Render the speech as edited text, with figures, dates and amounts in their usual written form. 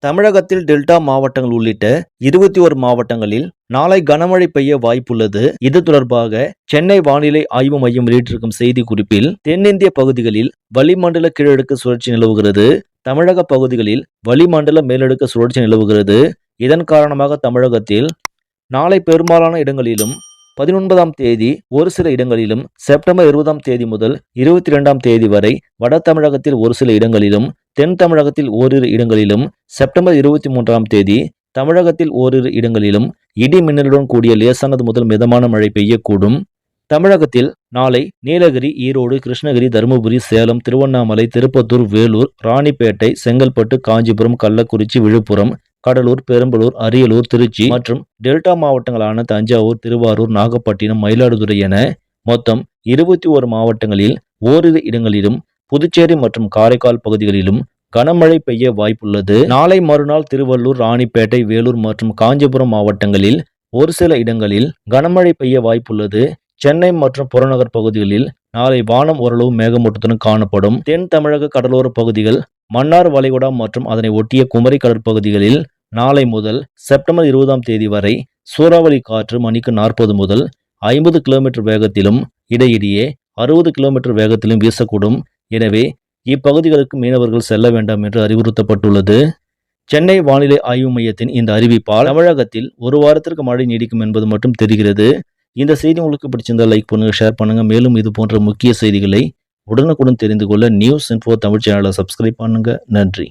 தமிழகத்தில் டெல்டா மாவட்டங்கள் உள்ளிட்ட 21 மாவட்டங்களில் நாளை கனமழை பெய்ய வாய்ப்புள்ளது. இது தொடர்பாக சென்னை வானிலை ஆய்வு மையம் வெளியிட்டிருக்கும் செய்தி குறிப்பில், தென்னிந்திய பகுதிகளில் வளிமண்டல கீழடுக்கு சுழற்சி நிலவுகிறது. தமிழக பகுதிகளில் வளிமண்டல மேலடுக்கு சுழற்சி நிலவுகிறது. இதன் காரணமாக தமிழகத்தில் நாளை பெரும்பாலான இடங்களிலும், 19ஆம் தேதி ஒரு சில இடங்களிலும், செப்டம்பர் 20ஆம் தேதி முதல் 22ஆம் தேதி வரை வட தமிழகத்தில் ஒரு சில இடங்களிலும், தென் தமிழகத்தில் ஓரிரு இடங்களிலும், செப்டம்பர் 23ஆம் தேதி தமிழகத்தில் ஓரிரு இடங்களிலும் இடி மின்னலுடன் கூடிய லேசானது முதல் மிதமான மழை பெய்யக்கூடும். தமிழகத்தில் நாளை நீலகிரி, ஈரோடு, கிருஷ்ணகிரி, தருமபுரி, சேலம், திருவண்ணாமலை, திருப்பத்தூர், வேலூர், ராணிப்பேட்டை, செங்கல்பட்டு, காஞ்சிபுரம், கள்ளக்குறிச்சி, விழுப்புரம், கடலூர், பெரம்பலூர், அரியலூர், திருச்சி மற்றும் டெல்டா மாவட்டங்களான தஞ்சாவூர், திருவாரூர், நாகப்பட்டினம், மயிலாடுதுறை என மொத்தம் 21 மாவட்டங்களில் ஓரிரு இடங்களிலும், புதுச்சேரி மற்றும் காரைக்கால் பகுதிகளிலும் கனமழை பெய்ய வாய்ப்புள்ளது. நாளை மறுநாள் திருவள்ளூர், ராணிப்பேட்டை, வேலூர் மற்றும் காஞ்சிபுரம் மாவட்டங்களில் ஒரு சில இடங்களில் கனமழை பெய்ய வாய்ப்புள்ளது. சென்னை மற்றும் புறநகர் பகுதிகளில் நாளை வானம் ஓரளவு மேகமூட்டத்துடன் காணப்படும். தென் தமிழக கடலோர பகுதிகள், மன்னார் வளைகுடா மற்றும் அதனை ஒட்டிய குமரி கடற்பகுதிகளில் நாளை முதல் செப்டம்பர் 20ஆம் தேதி வரை சூறாவளி காற்று மணிக்கு 40 முதல் 50 கிலோமீட்டர் வேகத்திலும், இடையிடையே 60 கிலோமீட்டர் வேகத்திலும் வீசக்கூடும். எனவே இப்பகுதிகளுக்கு மீனவர்கள் செல்ல வேண்டாம் என்று அறிவுறுத்தப்பட்டுள்ளது. சென்னை வானிலை ஆய்வு மையத்தின் இந்த அறிவிப்பால் தமிழகத்தில் ஒரு வாரத்திற்கு மழை நீடிக்கும் என்பது மட்டும் தெரிகிறது. இந்த செய்தி உங்களுக்கு பிடிச்சிருந்தால் லைக் பண்ணுங்க, ஷேர் பண்ணுங்க. மேலும் இது போன்ற முக்கிய செய்திகளை உடனுக்குடன் தெரிந்து கொள்ள நியூஸ் இன்ஃபோ தமிழ் சேனலை சப்ஸ்கிரைப் பண்ணுங்க. நன்றி.